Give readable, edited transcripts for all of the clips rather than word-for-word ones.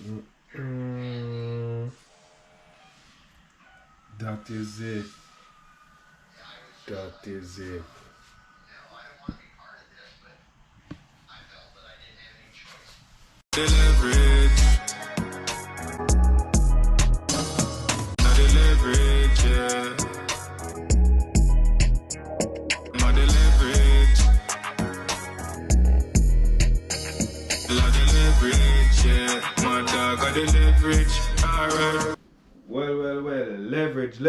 Mm, that is it. That is it. The leverage, not the leverage, yeah. Not the leverage, not the leverage, yeah. My dog got the leverage, alright. Well, leverage.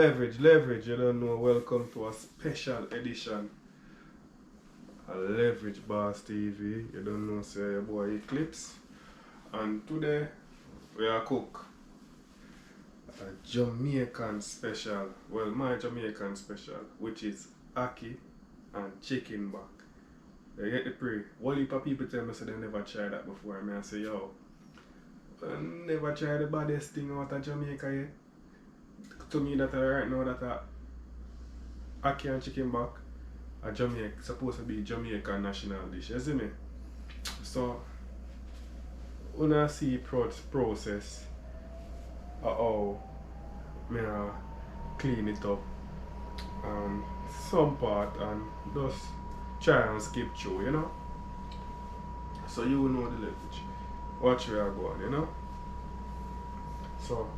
You don't know, welcome to a special edition of Leverage Boss TV. You don't know, say your boy Eclips. And today, we are cook a Jamaican special. Well, my Jamaican special, which is Ackee and chicken back. You get the pre. One heap of people tell me say they never tried that before. And I say, yo, I never tried the baddest thing out of Jamaica yet. To me, that right now, that Ackee and chicken back are Jamaica, supposed to be Jamaican national dish. You see me? So, when I see process of how I clean it up and some part and just try and skip through, you know? So you will know the leverage. Watch where I go on, you know? So,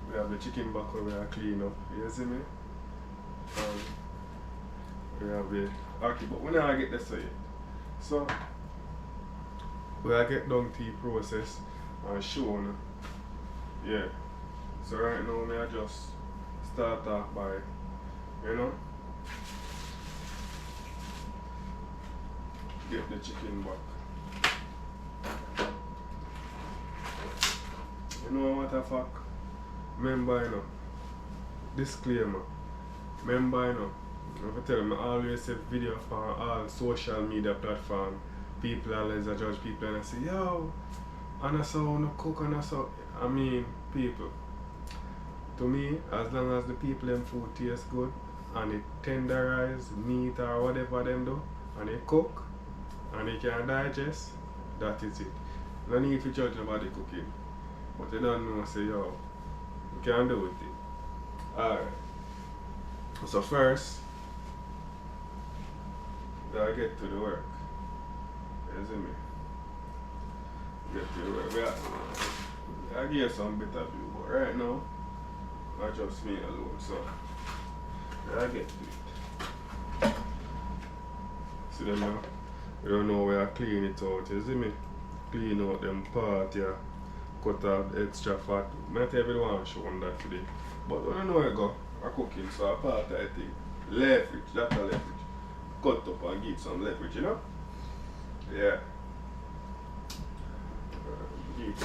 we have the chicken back where we are clean up, you see me? And we have the Ackee, but we never get this way. So, we are get down to the process and show you. Yeah. So right now I just start off by, you know, get the chicken back. You know what the fuck? Remember, you know, disclaimer. Remember, you know, I tell them I always say video for all social media platform. People always judge people and I say, yo, and I saw no cook and I saw, I mean, people. To me, as long as the people them food tastes good and it tenderize meat or whatever them do, and they cook and they can digest, that is it. No need to judge nobody cooking. But you don't know, say, yo, you can do with it. Alright. So first, we gotta get to the work. You see me? Get to the work. I give you some better view, but right now, I just me alone, so I get to it. See them now? You don't know where I clean it out, you see me? Clean out them part, yeah. Cut out the extra fat. I tell everyone show on that today. But I don't know where I go. I'm cooking, so I part I think. Leverage, that's a leverage. Cut up and give some leverage, you know? Yeah. Give it a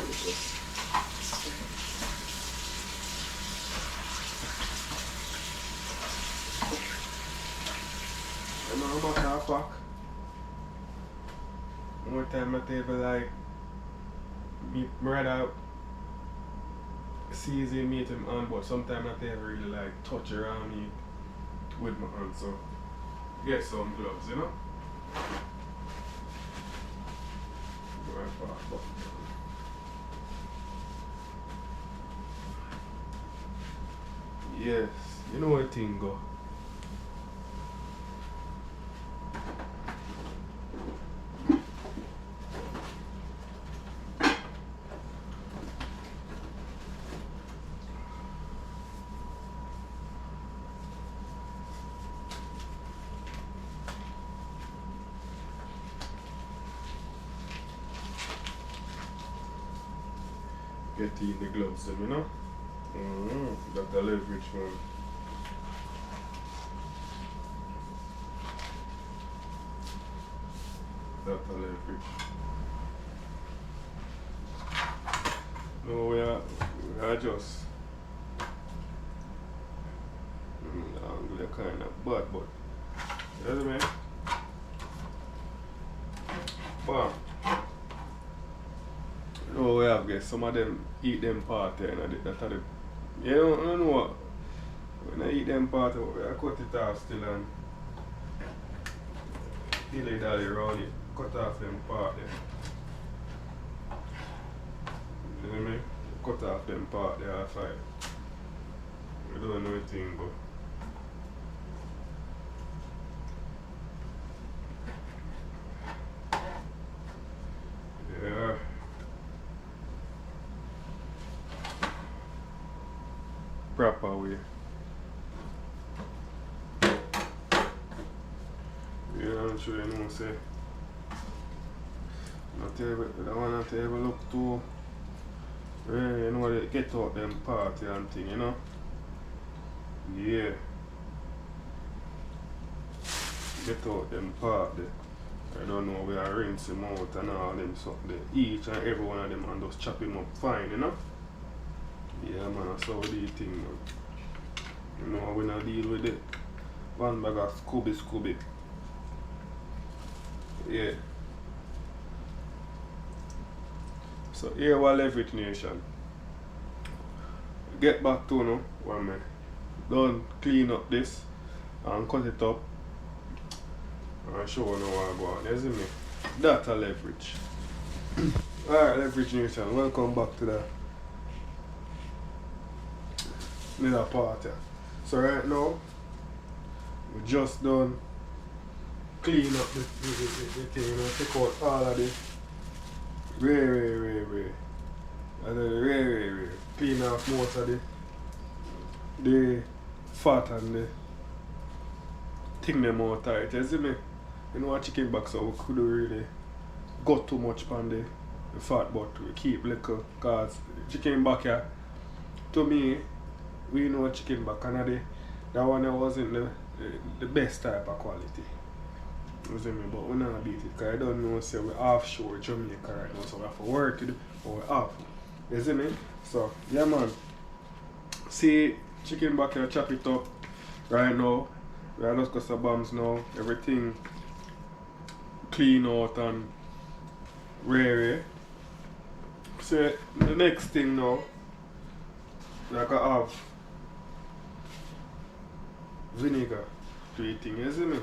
no matter how pack. More time I table like me rather season meat in my hand, but sometimes I never really like touch around me with my hand, so get some gloves, you know? Yes, you know what thing go. Get in the gloves them, you know? That's the leverage one. That's the leverage. No, we are just angle kind of bad, but you know what I mean? Bam. No, we have guess some of them eat them part there, and that are the, you don't know what, when I eat them part, I cut it off still and dilly dally around it, cut off them part there. You know what I mean? Cut off them part there off it. I don't know anything but yeah. Proper way. Yeah, I'm sure you know say. Not able, I don't want to ever look too you know they get out them party and thing, you know? Yeah. Get out them part there. I don't know we are rinse him out and all them something there. Each and every one of them and just chop him up fine, you know? Yeah man, that's how we do the thing man. You know we not deal with it. One bag of Scooby. Yeah. So here we leverage nation. Get back to now when me done clean up this and cut it up and show you how I go on. You see me? That's a leverage. Alright leverage nation, welcome back to the another part here. So right now we just done clean up the thing, you know, take out all of the ray. And then ray. Clean off most of the fat and the thing them out tight. You see me? You know a chicken back so we couldn't really go too much on the fat, but we keep little cause chicken back here to me we know chicken back and that one wasn't the best type of quality. You see me? But we not beat it because I don't know say we're offshore Jamaica right now, so we have to work it or we're off. You see me? So yeah man. See chicken back here, chop it up right now. We are just got some bombs now, everything clean out and rare. So the next thing now, like I have vinegar to eating, you see me?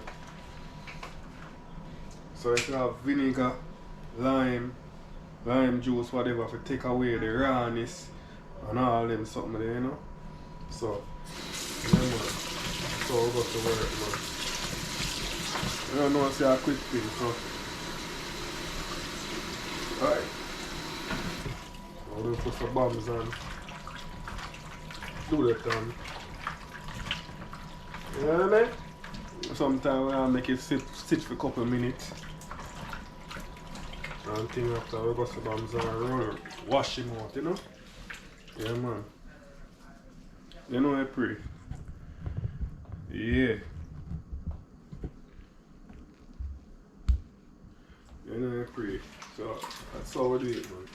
So if you have vinegar, lime juice, whatever, to take away the rawness and all them something there, you know? So, yeah man, so we got to work man. I don't know it's a quick thing, so. Alright. I'm going to put some bombs and do that on. You know what I mean? Sometimes I'll make it sit for a couple of minutes. And thing after we got some bombs and roll, wash him out, you know? Yeah man. You know I pray. Yeah. You know I pray. So that's how we do it man.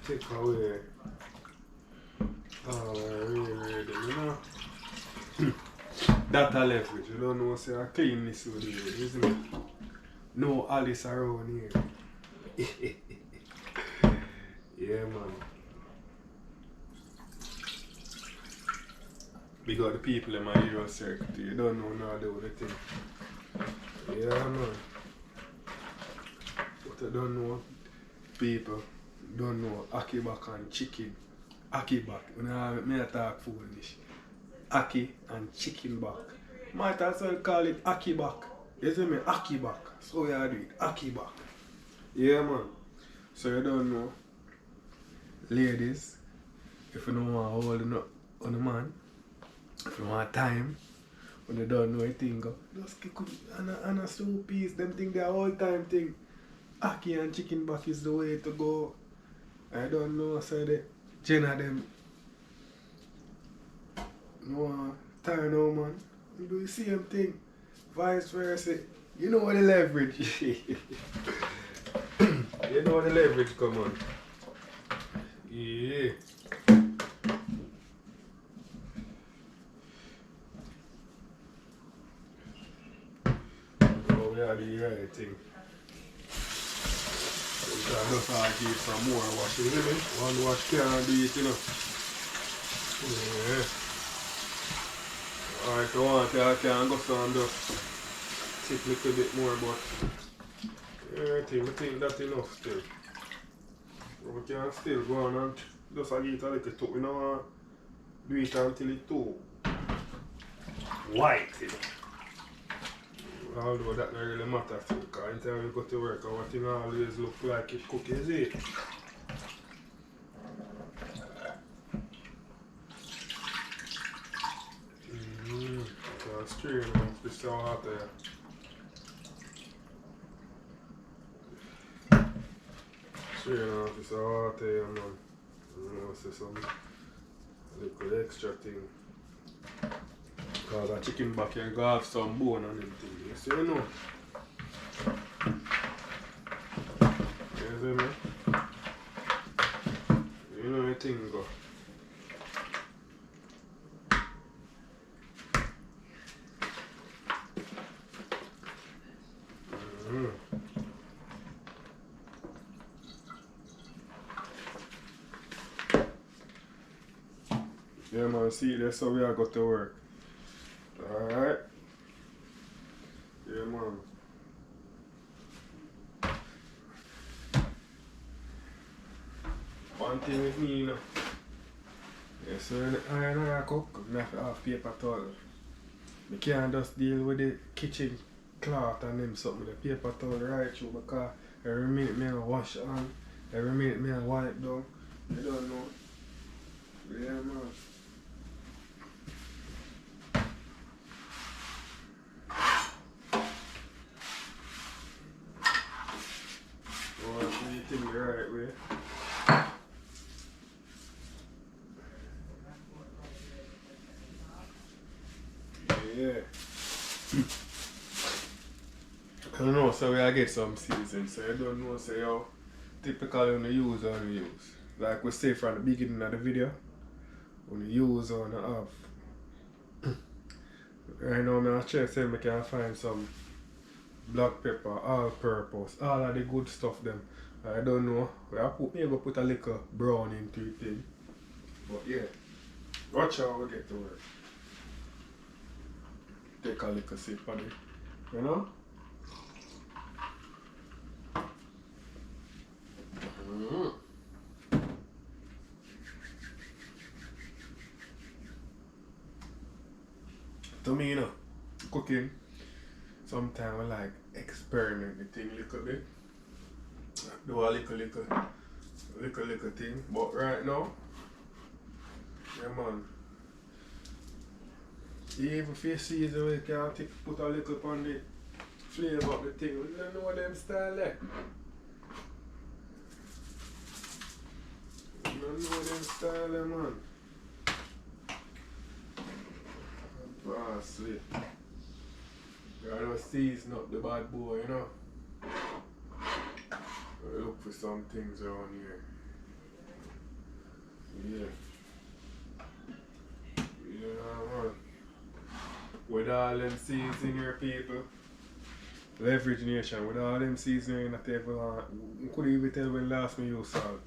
Take away really, you know. That a leverage, you don't know say I clean this with you, isn't it? No Alice around here. Yeah man. Big up the people in my hero circle, you don't know now do the thing. Yeah man. But I don't know people don't know Ackee back and chicken. Ackee back. When I talk foolish. Ackee and chicken back. Might as well call it Ackee back. You see me? Ackee back. So you do it. Ackee back. Yeah man. So you don't know. Ladies, if you don't want to hold on a man, if you want time, when you don't know anything, just kick and a soup piece, them think they're all time thing. Ackee and chicken back is the way to go. I don't know, so the Jenna them no tired now man. You do the same thing. Vice versa. You know what the leverage. You know what the leverage come on. Yeah. Oh, we are the right thing. just argue for more washing, you know? One wash can't do it, you know. Yeah. Alright, if you want to, I can go some just tip a little bit more, but yeah, I think that's enough still. But we can still go on and just get a little too. We don't want to do it until it's too white, you know. Although that don't really matter too, because anytime you go to work, our thing always look like it cookies, it. So strain off this out there. Strain off this out there, man. You know, say some little extra thing. Because a chicken back here go have some bone and them things. You see, you know? You see me? You know the thing go. Yeah man, see that's how we are got to work. Alright. Yeah man. One thing with me, you know. Yeah, so when I cook, I have to have paper towel. I can't just deal with the kitchen cloth and them something with the paper towel right through because every minute I wash on, every minute I wipe down. You don't know. Yeah man. The right way. Yeah. I don't know, so I get some season, so I don't know, say how typically when you use or you use. Like we say from the beginning of the video, when you use or have. Right now, I'm trying to say I can find some black pepper, all purpose, all of the good stuff them. I don't know. Maybe put a little brown into it thing. But yeah. Watch how we get to work. Take a little sip on it. You know? To me, you know, cooking, sometimes I like experiment with thing a little bit. Do a little thing. But right now, yeah man, even if you season, you can put a little on the flavor of the thing. You don't know them style there. You don't know them style there, man. Parsley. You gotta season up the bad boy, you know. Look for some things around here. Yeah. Yeah, man. With all them seasoning here, people. Leverage nation, with all them seasoning in the table, you couldn't even tell when last me use salt.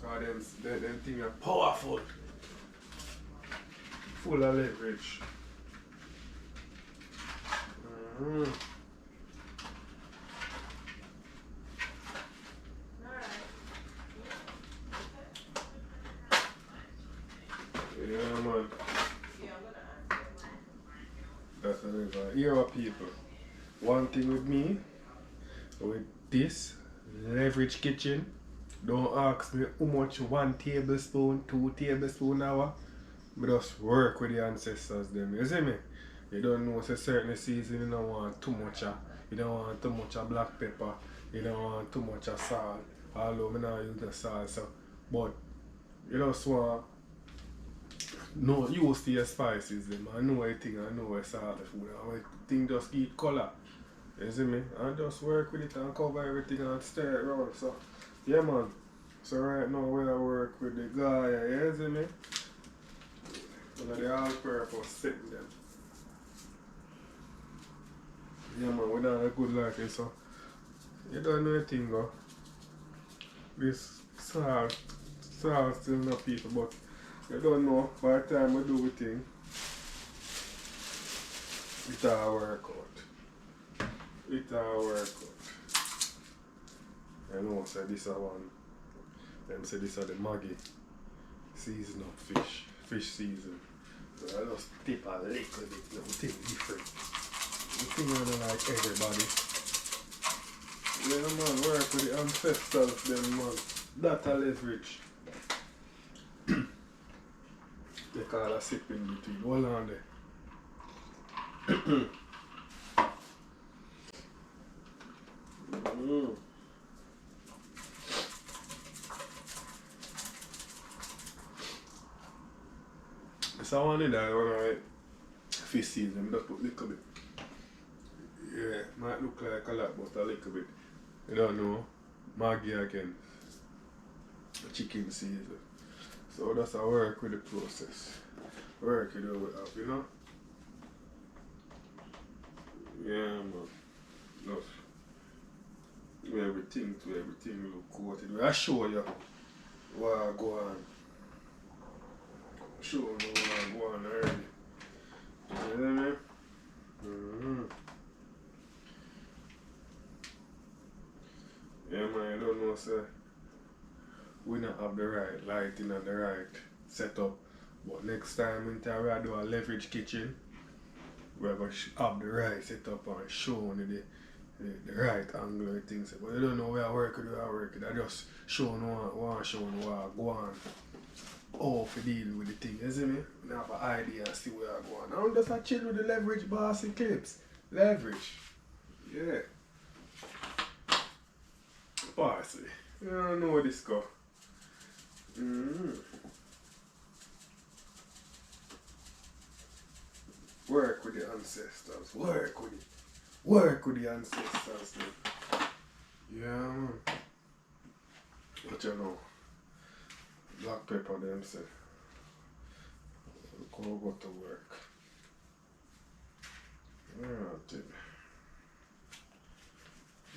Because them things are powerful. Full of leverage. Yeah, man. That's another era, people. One thing with me, with this leverage kitchen, don't ask me how much 1 tablespoon, 2 tablespoons hour. I just work with the ancestors them. You see me? You don't know say certain season you don't want too much you don't want too much black pepper, you don't want too much salt. Although I don't use the salt so but you just want no use to your spices them. I know everything, I know where salt the food and everything just give colour. You see me? And just work with it and cover everything and stir it around. So yeah man. So right now we work with the guy, you see me? One of the all-purpose setting them. Yeah man, we done a good liking so you don't know anything go. this salt still not people, but you don't know, by the time we do the thing, it all work out. It all work out. I know, say this a one. Them say this are the Maggie season of fish season. So I just tip a little bit, nothing different. Nothing really like everybody. Yeah man, work with the ancestors them man. That a leverage. They call a sip in between. Hold on there. So I wanted that one right fish season, just put a little bit. Yeah, might look like a lot, but a little bit. You don't know. Maggie again. Chicken season. So that's a work with the process. Work it over up, you know? Yeah man. Just do everything to everything look coated. I show you what I go on. Show you what I go on already. You know what I mean? Yeah man, you don't know sir. We not have the right lighting and the right setup. But next time when we do a leverage kitchen, we're going to have the right setup and show you the right angle and things. But you don't know where I work with, I just show you what I go on. How to deal with the thing, you see me? I have an idea and see where I go on. I'm just a chill with the leverage boss Eclips. Leverage. Yeah. Parsley. You don't know where this go. Work with the ancestors. Work with it. Work with the ancestors. Man. Yeah, man. But you know, black pepper them say, go to work. Yeah, I think.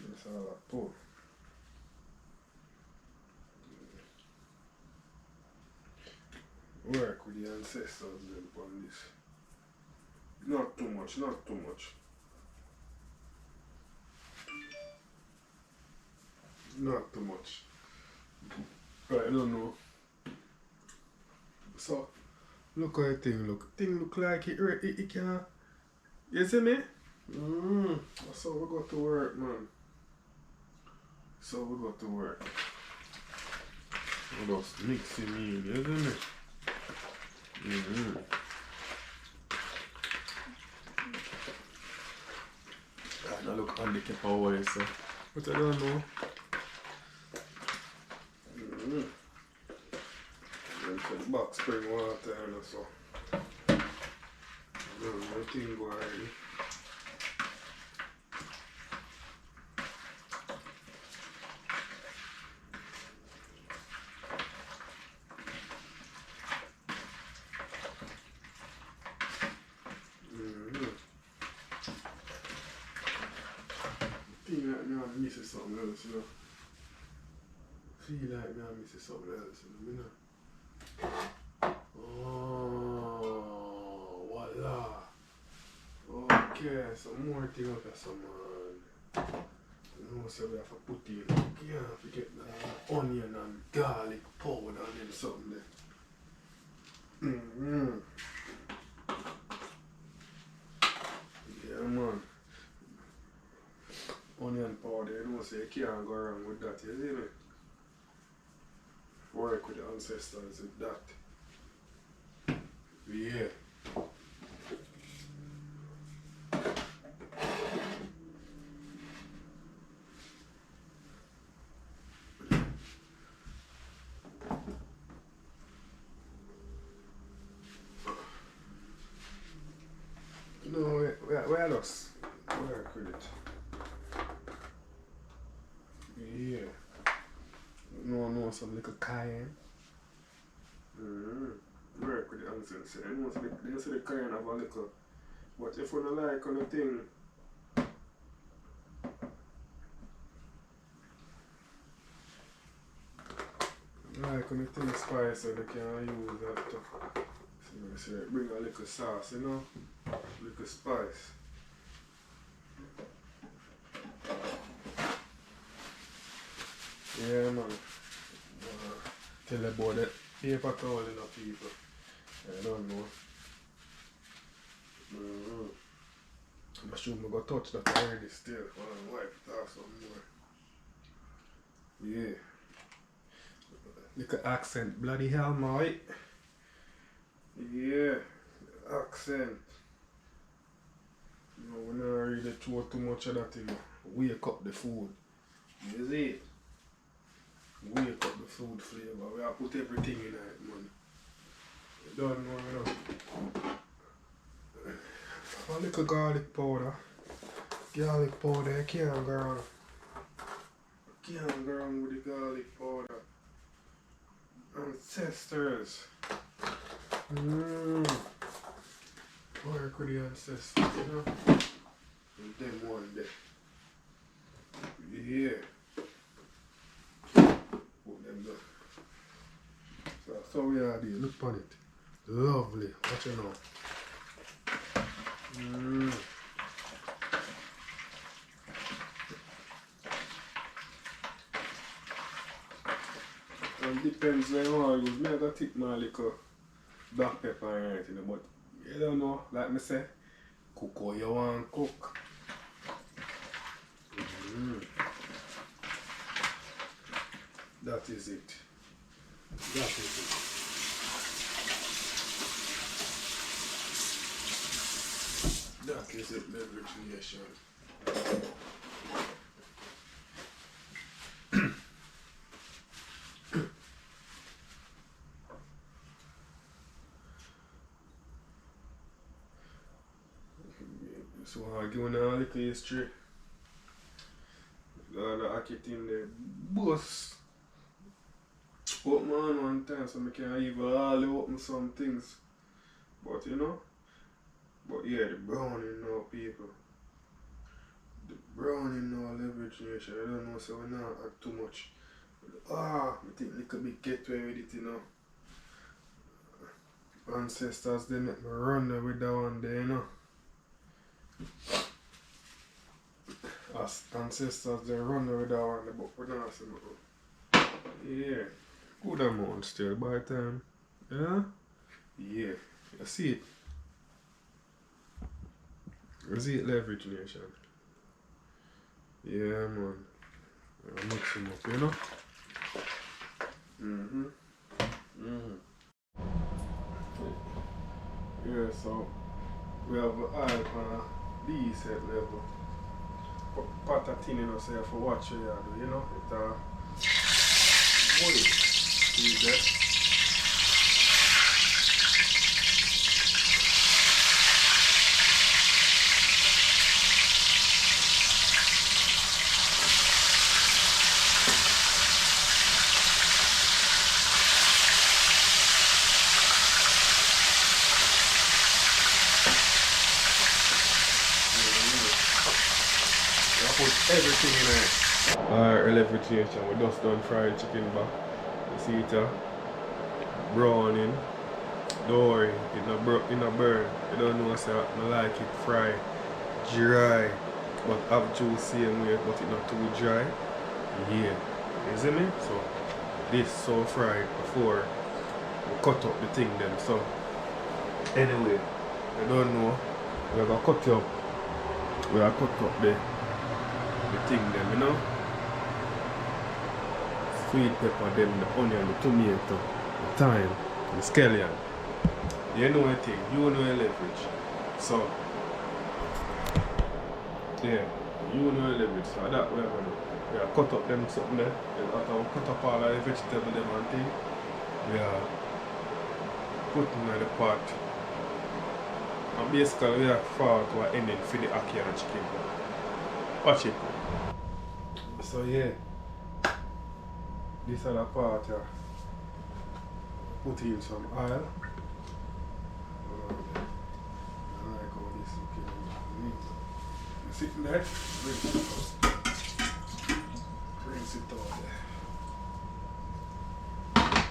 That's all I put. Work with the ancestors then on this. Not too much, not too much. Not too much. Right, I don't know. So, look how the thing look. Thing look like it can. You see me? That's how we go to work, man. So we go to work. We just mixing in, you see me? I look handicapped away, so. But I don't know. Some box spring water and so. I don't know, I think go already. Feel like me I'm missing something else, you know. Feel like me I'm missing something else, you know. Oh, voila. Okay, some more thing up here, some you know, so we have to put in, you can't forget the onion and garlic powder and then something there. Yeah, man. Onion powder, you know, so you can't go wrong with that, you see me? Work with the ancestors with that. Yeah. No, we just work with it. Yeah. No, some little cayenne. Work with the ancestors. You know, they say the cayenne have a little. But if you don't like on the thing, like when the thing spice so they can use that too. So bring a little sauce, you know? Little spice. Yeah man. Tell you about that paper towel in the people. I don't know. I'm sure I'm going to touch that already still. I'll wipe it off some more. Yeah. Little accent. Bloody hell, mate. Yeah. Accent. No, we don't really throw too much of that in. Wake up the food. You see it? Wake up the food flavor. We have put everything in it, man. You don't know, you know. A little garlic powder. Garlic powder, you can't go wrong. You can't go wrong with the garlic powder. Ancestors. Work with the ancestors, you know. And them one there. Yeah. Put them there. So that's how we are there. Look on it. Lovely. Watch it now. It depends on how you use. I gotta take my little black pepper and everything, but you don't know, like me say, cook how you want to cook. That is it. That is it. That is it, leverage nation. So I'm giving a little history. The Ackee thing there, boss. Open my hand one time so I can even all open some things. But you know, but yeah, the browning now, people. The browning now, leverage nation. I don't know, so we not add too much. I think little bit get away with it, you know. Ancestors, they make me run there with that one there, you know. As ancestors, they run there with that one there, but we're not saying nothing. Yeah. Good amount still by the time. Yeah? Yeah. You see it? You see it, leverage nation? Yeah, man. I'll mix them up, you know? Yeah, so we have oil on a decent level. Put pot of tin in us here for what you do, you know? It boil. See that? Put everything in it. Alright, leverage nation, we just done fried chicken back. You see it browning. Don't worry, it not burn. You don't know, so I like it fried dry. But have juice same way, but it not too dry. Yeah. You see me? So this so fried before we cut up the thing then. So anyway, you don't know. We're gonna cut up. We are cut up the thing them, you know. Sweet pepper, then the onion, the tomato, the thyme, the scallion. You know a thing, you know a leverage. So yeah, you know a leverage. So that we're gonna do. We are cut up them something there. Then after we cut up all of the vegetable them and thing, we are putting in the pot. And basically we are forward to an ending for the ackee and chicken. Watch it. So yeah, this other part here, put in some oil. I like how this looking. You sitting there, rinse it out there.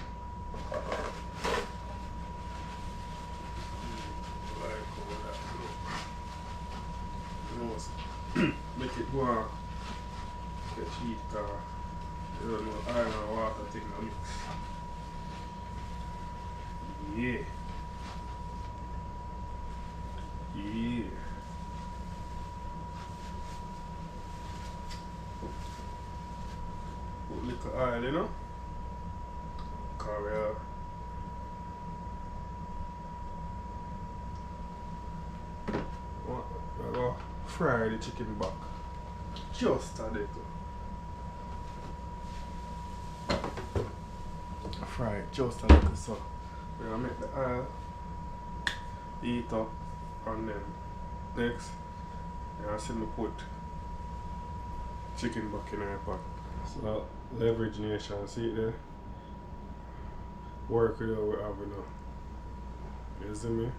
want get heat car. You don't know iron and water thing no mix. Yeah. Yeah. Put little oil, you know? Cause we're gonna fry the chicken back. Just a little. Fry it just a little so. We're gonna make the oil heat up and then next you're gonna see me put chicken back in our pot. So leverage nation, see it there? Work with what we have now. You see me?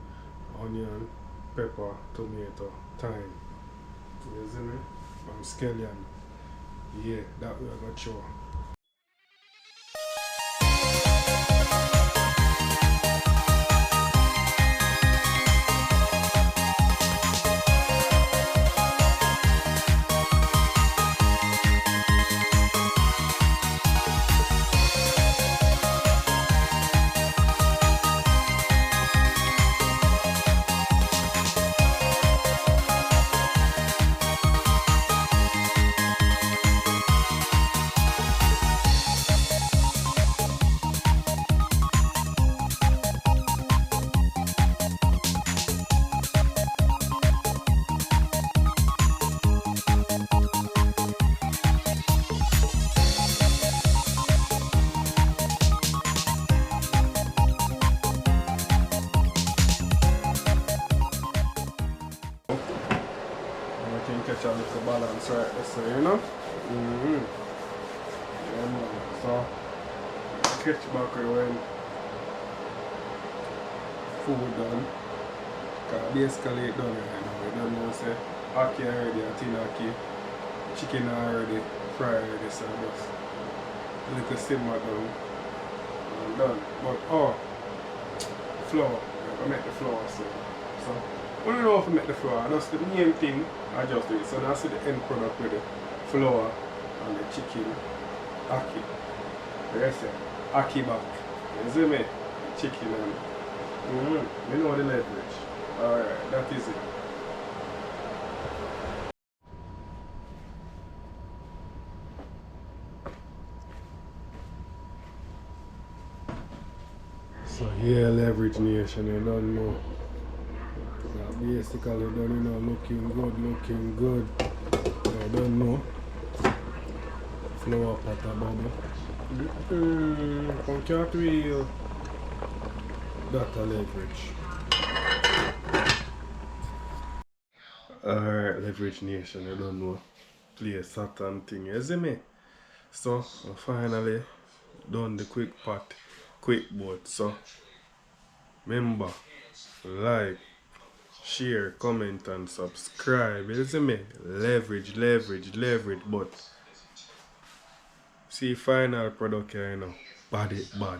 Onion, pepper, tomato, thyme. You see me? And scallion. Yeah, that we are gonna show. Catch a little balance right there, so you know? Yeah, man. So, catch back when food done. Because basically it done right now. You don't know, say, ackee already, a tin ackee. Chicken already, fry already, so just a little simmer down. And done. But, flour. I'm going to make the flour soon. So, I don't know if I make the flour, that's the main thing I just do it. So that's the end product with the flour and the chicken, ackee. Like I said, ackee back. You see me? Chicken and you know the leverage. Alright, that is it. So yeah, leverage nation, you don't know. Basically, done, you know, looking good. I don't know. Flower pot a bubble. From cartwheel. That a leverage. Alright, leverage nation, you don't know. Play Saturn thing, you see me? So, I finally done the quick pot, quick boat. So, remember, like, share, comment and subscribe. You see me? Leverage. But see final product here, you know. Bad.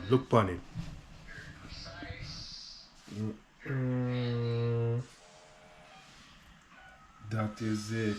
Look on it. That is it.